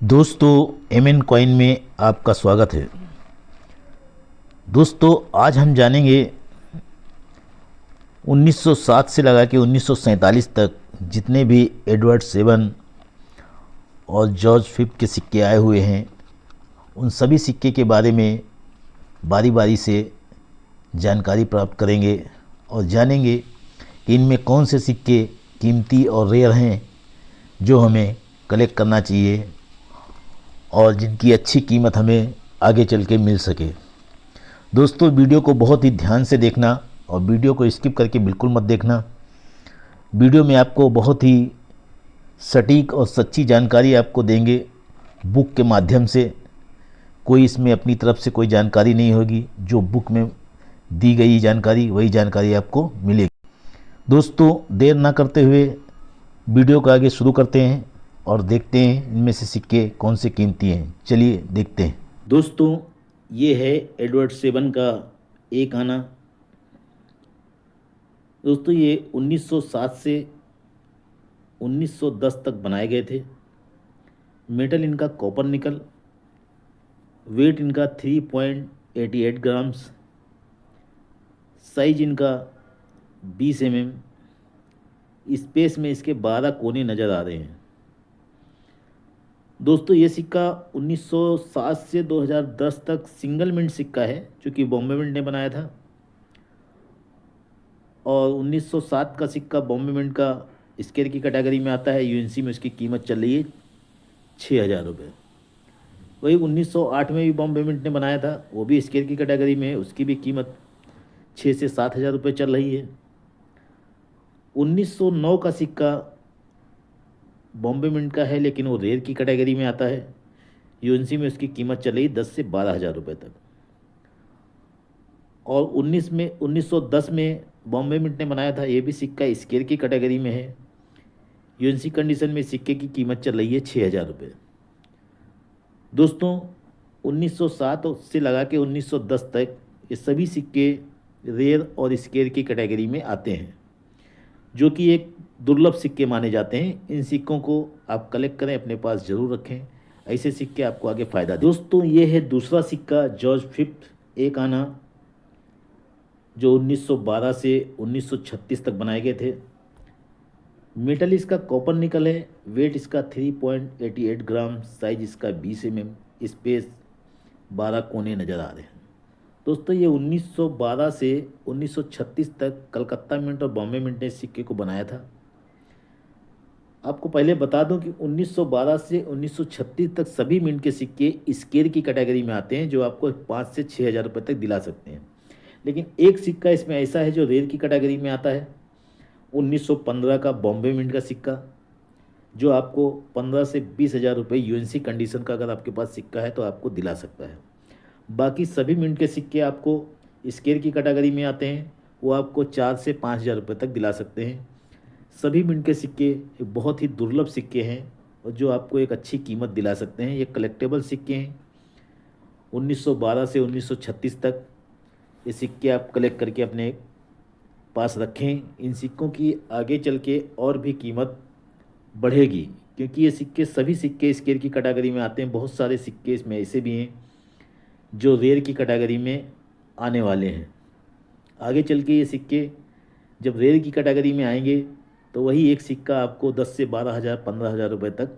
दोस्तों, MN coin में आपका स्वागत है। दोस्तों, आज हम जानेंगे 1907 से लगा के 1947 तक जितने भी एडवर्ड सेवन और जॉर्ज फिफ्थ के सिक्के आए हुए हैं, उन सभी सिक्के के बारे में बारी बारी से जानकारी प्राप्त करेंगे और जानेंगे कि इनमें कौन से सिक्के कीमती और रेयर हैं जो हमें कलेक्ट करना चाहिए और जिनकी अच्छी कीमत हमें आगे चल के मिल सके। दोस्तों, वीडियो को बहुत ही ध्यान से देखना और वीडियो को स्किप करके बिल्कुल मत देखना। वीडियो में आपको बहुत ही सटीक और सच्ची जानकारी आपको देंगे बुक के माध्यम से। कोई इसमें अपनी तरफ से कोई जानकारी नहीं होगी, जो बुक में दी गई जानकारी वही जानकारी आपको मिलेगी। दोस्तों, देर ना करते हुए वीडियो को आगे शुरू करते हैं और देखते हैं इनमें से सिक्के कौन से कीमती हैं। चलिए देखते हैं। दोस्तों, ये है एडवर्ड सेवन का एक आना। दोस्तों, ये 1907 से 1910 तक बनाए गए थे। मेटल इनका कॉपर निकल, वेट इनका 3.88 ग्राम्स, साइज इनका 20 mm, स्पेस में इसके 12 कोने नज़र आ रहे हैं। दोस्तों, ये सिक्का 1907 से 2010 तक सिंगल मिंट सिक्का है, जो कि बॉम्बे मिंट ने बनाया था। और 1907 का सिक्का बॉम्बे मिंट का स्केयर की कैटेगरी में आता है। यूएनसी में उसकी कीमत चल रही है 6,000 रुपये। वही 1908 में भी बॉम्बे मिंट ने बनाया था, वो भी स्केयर की कैटेगरी में है, उसकी भी कीमत 6 से 7,000 रुपये चल रही है। 1909 का सिक्का बॉम्बे मिंट का है, लेकिन वो रेयर की कैटेगरी में आता है। यूएनसी में उसकी कीमत चल रही 10 से 12,000 रुपये तक। और 1910 में बॉम्बे मिंट ने बनाया था, ये भी सिक्का स्केयर की कैटेगरी में है। यूएनसी कंडीशन में सिक्के की कीमत चल रही है 6,000 रुपये। दोस्तों, 1907 से लगा के 1910 तक ये सभी सिक्के रेयर और स्केयर की कैटेगरी में आते हैं, जो कि एक दुर्लभ सिक्के माने जाते हैं। इन सिक्कों को आप कलेक्ट करें, अपने पास ज़रूर रखें, ऐसे सिक्के आपको आगे फ़ायदा दें। दोस्तों, ये है दूसरा सिक्का जॉर्ज फिफ्थ एक आना, जो 1912 से 1936 तक बनाए गए थे। मेटल इसका कॉपर निकल है, वेट इसका 3.88 ग्राम, साइज इसका 20 mm, स्पेस 12 कोने नज़र आ रहे हैं। दोस्तों, ये 1912 से 1936 तक कलकत्ता मिंट और बॉम्बे मिंट ने इस सिक्के को बनाया था। आपको पहले बता दूं कि 1912 से 1936 तक सभी मिंट के सिक्के स्केयर की कैटेगरी में आते हैं, जो आपको 5 से 6,000 रुपये तक दिला सकते हैं। लेकिन एक सिक्का इसमें ऐसा है जो रेयर की कैटेगरी में आता है, 1915 का बॉम्बे मिंट का सिक्का, जो आपको 15 से 20,000 रुपये यूएनसी कंडीशन का अगर आपके पास सिक्का है तो आपको दिला सकता है। बाकी सभी मिंट के सिक्के आपको स्केयर की कैटेगरी में आते हैं, वो आपको 4 से 5,000 रुपये तक दिला सकते हैं। सभी मिंट के सिक्के बहुत ही दुर्लभ सिक्के हैं और जो आपको एक अच्छी कीमत दिला सकते हैं। ये कलेक्टेबल सिक्के हैं। 1912 से 1936 तक ये सिक्के आप कलेक्ट करके अपने पास रखें। इन सिक्कों की आगे चल के और भी कीमत बढ़ेगी, क्योंकि ये सिक्के सभी सिक्के स्केयर की कैटेगरी में आते हैं। बहुत सारे सिक्के इसमें ऐसे भी हैं जो रेयर की कैटेगरी में आने वाले हैं। आगे चल के ये सिक्के जब रेयर की कैटेगरी में आएंगे तो वही एक सिक्का आपको 10 से 12,000 15,000 रुपये तक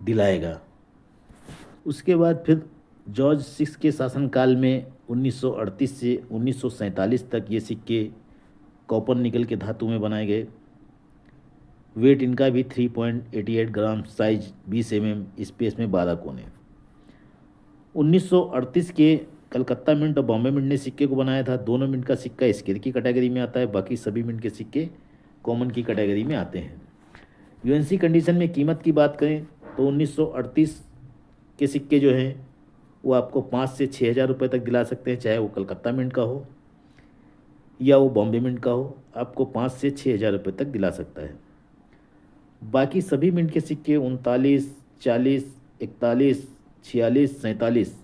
दिलाएगा। उसके बाद फिर जॉर्ज सिक्स के शासनकाल में 1938 से 1947 तक ये सिक्के कॉपर निकल के धातु में बनाए गए। वेट इनका भी 3.88 ग्राम, साइज 20 mm, स्पेस में 12 कोने। 1938 के कलकत्ता मिंट और बॉम्बे मिंट ने सिक्के को बनाया था। दोनों मिंट का सिक्का स्केयर की कैटेगरी में आता है, बाकी सभी मिंट के सिक्के कॉमन की कैटेगरी में आते हैं। यूएनसी कंडीशन में कीमत की बात करें तो 1938 के सिक्के जो हैं वो आपको 5 से 6,000 रुपये तक दिला सकते हैं, चाहे वो कलकत्ता मिंट का हो या वो बॉम्बे मिंट का हो, आपको 5 से 6,000 रुपये तक दिला सकता है। बाकी सभी मिंट के सिक्के 39, 40, 41, 46, 47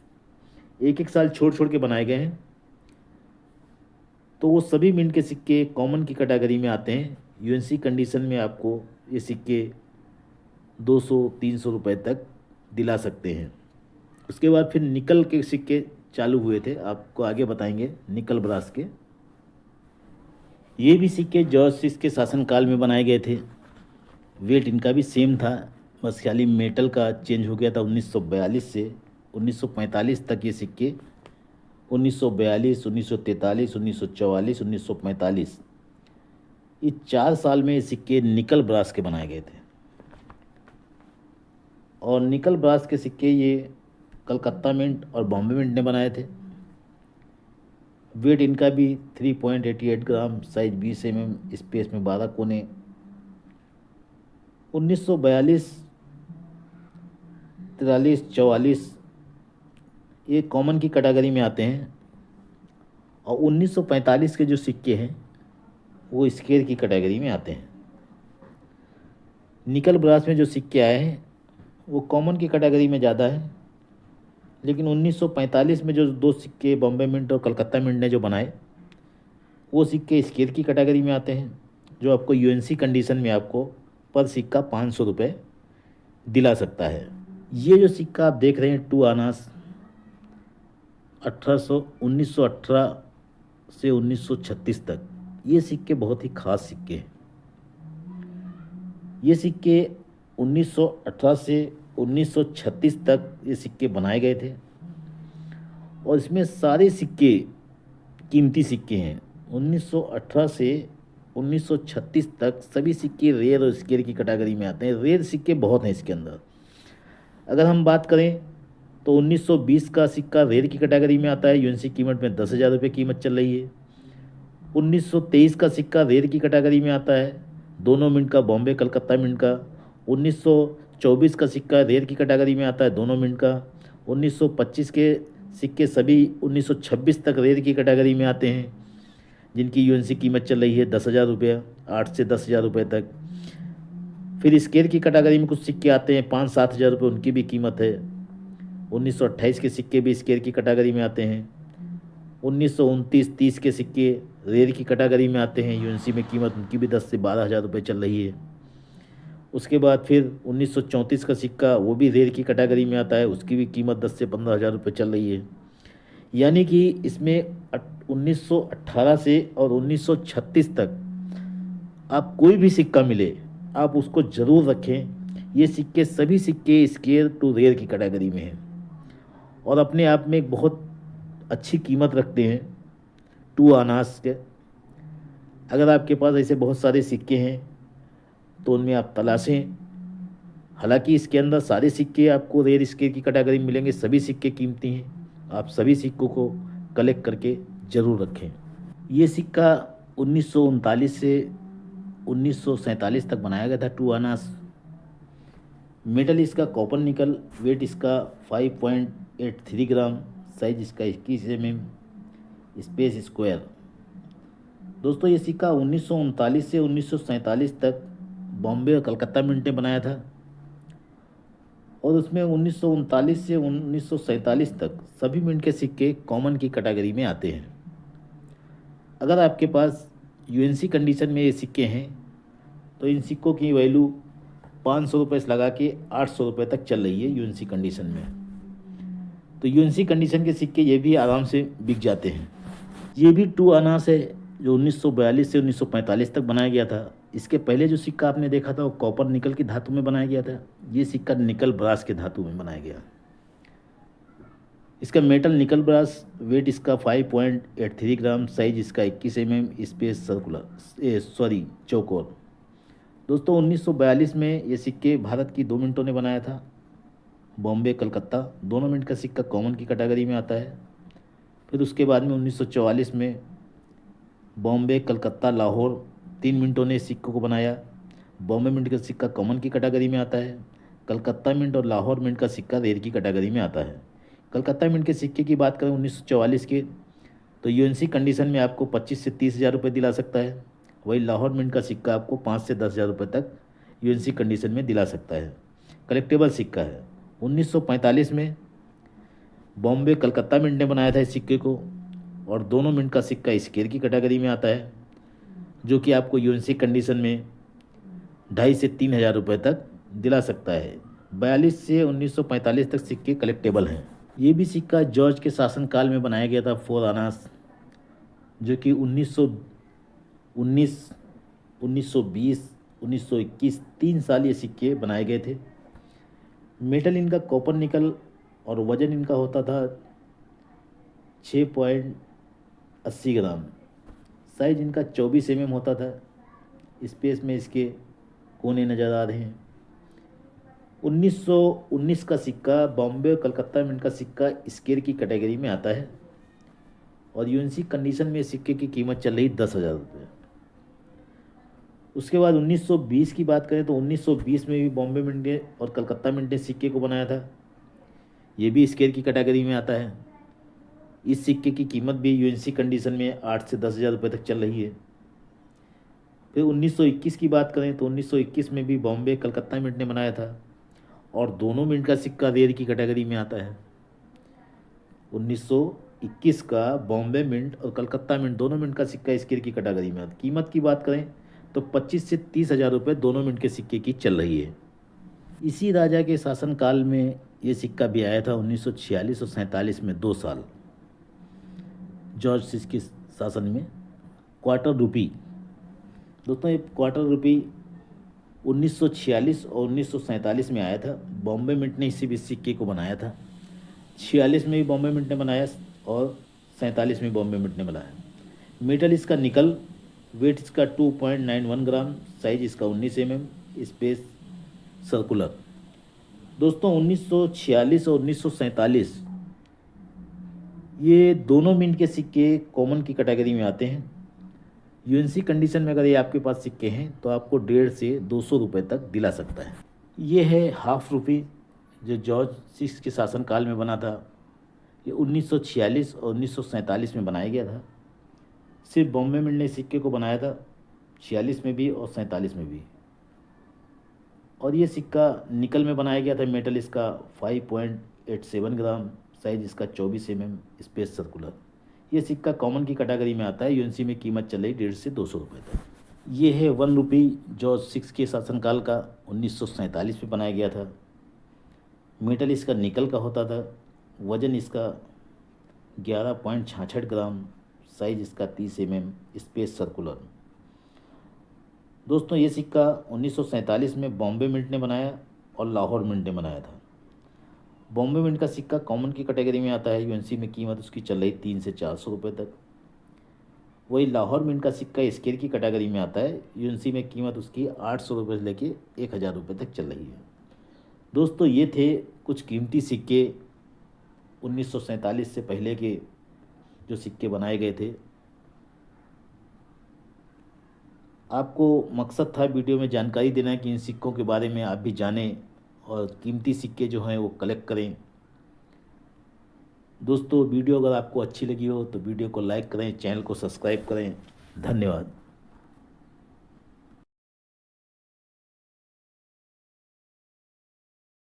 एक एक साल छोड़ छोड़ के बनाए गए हैं, तो वो सभी मिंट के सिक्के कॉमन की कैटेगरी में आते हैं। यूएनसी कंडीशन में आपको ये सिक्के 200-300 रुपये तक दिला सकते हैं। उसके बाद फिर निकल के सिक्के चालू हुए थे, आपको आगे बताएंगे निकल ब्रास के। ये भी सिक्के जॉर्ज के शासनकाल में बनाए गए थे। वेट इनका भी सेम था, बस खाली मेटल का चेंज हो गया था 1942 से 1945 तक। ये सिक्के 1942, 1943, 1944, 1945, ये 4 साल में ये सिक्के निकल ब्रास के बनाए गए थे। और निकल ब्रास के सिक्के ये कलकत्ता मिंट और बॉम्बे मिंट ने बनाए थे। वेट इनका भी 3.88 ग्राम, साइज 20 mm, स्पेस में 12 कोने। 1942, 43, 44 ये कॉमन की कैटेगरी में आते हैं। और 1945 के जो सिक्के हैं वो स्केयर की कैटेगरी में आते हैं। निकल ब्रास में जो सिक्के आए हैं वो कॉमन की कैटेगरी में ज़्यादा है, लेकिन 1945 में जो 2 सिक्के बॉम्बे मिंट और कलकत्ता मिंट ने जो बनाए वो सिक्के स्केयर की कैटेगरी में आते हैं, जो आपको यूएनसी कंडीशन में आपको पर सिक्का 500 रुपये दिला सकता है। ये जो सिक्का आप देख रहे हैं 2 आनास 1918 से 1936 तक, ये सिक्के बहुत ही ख़ास सिक्के हैं। ये सिक्के 1918 से 1936 तक ये सिक्के बनाए गए थे और इसमें सारे सिक्के कीमती सिक्के हैं। 1918 से 1936 तक सभी सिक्के रेयर और स्केयर की कैटेगरी में आते हैं। रेयर सिक्के बहुत हैं इसके अंदर। अगर हम बात करें तो 1920 का सिक्का रेयर की कैटेगरी में आता है, यूएनसी कीमत में 10,000 रुपये कीमत चल रही है। 1923 का सिक्का रेयर की कैटेगरी में आता है, दोनों मिंट का, बॉम्बे कलकत्ता मिंट का। 1924 का सिक्का रेयर की कैटेगरी में आता है, दोनों मिंट का। 1925 के सिक्के सभी 1926 तक रेयर की कैटेगरी में आते हैं, जिनकी यूएनसी कीमत चल रही है 10,000 रुपये, 8 से 10,000 रुपये तक। फिर स्केयर की कैटेगरी में कुछ सिक्के आते हैं 5-7 हज़ार रुपये, उनकी भी कीमत है। 1928 के सिक्के भी स्केयर की कैटेगरी में आते हैं। 1929-30 के सिक्के रेयर की कैटेगरी में आते हैं, यूएनसी में कीमत उनकी भी 10 से 12 हज़ार रुपये चल रही है। उसके बाद फिर 1934 का सिक्का वो भी रेयर की कैटेगरी में आता है, उसकी भी कीमत 10 से 15 हज़ार रुपये चल रही है। यानी कि इसमें 1918 से और 1936 तक आप कोई भी सिक्का मिले आप उसको ज़रूर रखें। ये सिक्के सभी सिक्के स्केयर टू रेयर की कैटेगरी में हैं और अपने आप में एक बहुत अच्छी कीमत रखते हैं 2 आनास के। अगर आपके पास ऐसे बहुत सारे सिक्के हैं तो उनमें आप तलाशें। हालांकि इसके अंदर सारे सिक्के आपको रेयर स्केयर की कैटेगरी में मिलेंगे, सभी सिक्के कीमती हैं। आप सभी सिक्कों को कलेक्ट करके ज़रूर रखें। ये सिक्का 1939 से 1947 तक बनाया गया था, 2 आनास। मेटल इसका कॉपर निकल, वेट इसका 5.83 ग्राम, साइज इसका 21 mm, स्पेस स्क्वायर। दोस्तों ये सिक्का 1939 से 1947 तक बॉम्बे और कलकत्ता मिंट ने बनाया था और उसमें 1939 से 1947 तक सभी मिंट के सिक्के कॉमन की कैटेगरी में आते हैं। अगर आपके पास यूएनसी कंडीशन में ये सिक्के हैं तो इन सिक्कों की वैल्यू 500 रुपये से लगा के 800 रुपये तक चल रही है यूएनसी कंडीशन में। तो यूएनसी कंडीशन के सिक्के ये भी आराम से बिक जाते हैं। ये भी 2 आनास है जो 1942 से 1945 तक बनाया गया था। इसके पहले जो सिक्का आपने देखा था वो कॉपर निकल की धातु में बनाया गया था। ये सिक्का निकल ब्रास के धातु में बनाया गया। इसका मेटल निकल ब्रास, वेट इसका 5.83 ग्राम, साइज इसका 21 mm, स्पेस चौकोर। दोस्तों 1942 में ये सिक्के भारत की 2 मिंटों ने बनाया था, बॉम्बे कलकत्ता दोनों मिंट का सिक्का कॉमन की कैटेगरी में आता है। फिर उसके बाद में 1944 में बॉम्बे कलकत्ता लाहौर 3 मिंटों ने सिक्कों को बनाया। बॉम्बे मिंट का सिक्का कॉमन की कैटेगरी में आता है, कलकत्ता मिंट और लाहौर मिंट का सिक्का रेयर की कैटेगरी में आता है। कलकत्ता मिंट के सिक्के की बात करें 1944 के तो यूएनसी कंडीशन में आपको 25 से 30 हज़ार रुपये दिला सकता है। वही लाहौर मिंट का सिक्का आपको 5 से 10 हज़ार रुपये तक यूएनसी कंडीशन में दिला सकता है। कलेक्टेबल सिक्का है। 1945 में बॉम्बे कलकत्ता मिंट ने बनाया था इस सिक्के को और दोनों मिंट का सिक्का स्केयर की कैटेगरी में आता है, जो कि आपको यूएनसी कंडीशन में 2.5 से 3 हज़ार रुपये तक दिला सकता है। 42 से 1945 तक सिक्के कलेक्टेबल हैं। ये भी सिक्का जॉर्ज के शासनकाल में बनाया गया था, 4 आनास, जो कि 1919, 1920, 1921 3 साल ये सिक्के बनाए गए थे। मेटल इनका कॉपर निकल और वज़न इनका होता था 6.80 ग्राम। साइज इनका 24 mm होता था। स्पेस में इसके कोने नज़र आ रहे हैं। 1919 का सिक्का बॉम्बे और कलकत्ता मिंट का सिक्का स्केल की कैटेगरी में आता है और यूएनसी कंडीशन में सिक्के की कीमत चल रही 10,000 रुपये। उसके बाद 1920 की बात करें तो 1920 में भी बॉम्बे मिंट ने और कलकत्ता मिंट ने सिक्के को बनाया था। ये भी स्केल की कैटेगरी में आता है। इस सिक्के की कीमत भी यूएनसी कंडीशन में 8 से 10,000 रुपये तक चल रही है। फिर 1921 की बात करें तो 1921 में भी बॉम्बे कलकत्ता मिंट ने बनाया था और दोनों मिंट का सिक्का रेयर की कैटेगरी में आता है। 1921 का बॉम्बे मिंट और कलकत्ता मिंट दोनों मिंट का सिक्का स्केल की कैटेगरी में आता है। कीमत की बात करें तो 25 से 30,000 रुपये दोनों मिंट के सिक्के की चल रही है। इसी राजा के शासनकाल में ये सिक्का भी आया था 1946 और 47 में 2 साल जॉर्ज सिक्स के शासन में। क्वार्टर रुपी, दोस्तों ये क्वार्टर रुपी 1946 और 1947 में आया था। बॉम्बे मिंट ने इसी भी सिक्के को बनाया था। 46 में भी बॉम्बे मिंट ने बनाया और 47 में बॉम्बे मिंट ने बनाया। मेटल इसका निकल, वेट इसका 2.91 ग्राम, साइज इसका 19 mm, स्पेस सर्कुलर। दोस्तों 1946 और 1947 ये दोनों मिंट के सिक्के कॉमन की कैटेगरी में आते हैं। यूएनसी कंडीशन में अगर ये आपके पास सिक्के हैं तो आपको 150 से 200 रुपये तक दिला सकता है। ये है हाफ रुपी जो जॉर्ज सिक्स के शासनकाल में बना था। ये 1946 और 1947 में बनाया गया था। सिर्फ बॉम्बे मिंट ने सिक्के को बनाया था, 46 में भी और 47 में भी। और ये सिक्का निकल में बनाया गया था। मेटल इसका 5.87 ग्राम, साइज इसका 24 mm, स्पेस सर्कुलर। ये सिक्का कॉमन की कैटेगरी में आता है। यूएनसी में कीमत चल रही 150 से 200 रुपये तक। ये है 1 रुपी जॉर्ज सिक्स के शासनकाल का, 1947 में बनाया गया था। मेटल इसका निकल का होता था। वज़न इसका 11.66 ग्राम, साइज इसका 30 mm, स्पेस सर्कुलर। दोस्तों ये सिक्का 1947 में बॉम्बे मिंट ने बनाया और लाहौर मिंट ने बनाया था। बॉम्बे मिंट का सिक्का कॉमन की कैटेगरी में आता है। यूएनसी में कीमत उसकी चल रही 300 से 400 रुपये तक। वही लाहौर मिंट का सिक्का स्केल की कैटेगरी में आता है। यूएनसी में कीमत उसकी 800 रुपये से लेके 1,000 रुपये तक चल रही है। दोस्तों ये थे कुछ कीमती सिक्के 1947 से पहले के जो सिक्के बनाए गए थे। आपको मकसद था वीडियो में जानकारी देना कि इन सिक्कों के बारे में आप भी जानें और कीमती सिक्के जो हैं वो कलेक्ट करें। दोस्तों वीडियो अगर आपको अच्छी लगी हो तो वीडियो को लाइक करें, चैनल को सब्सक्राइब करें। धन्यवाद।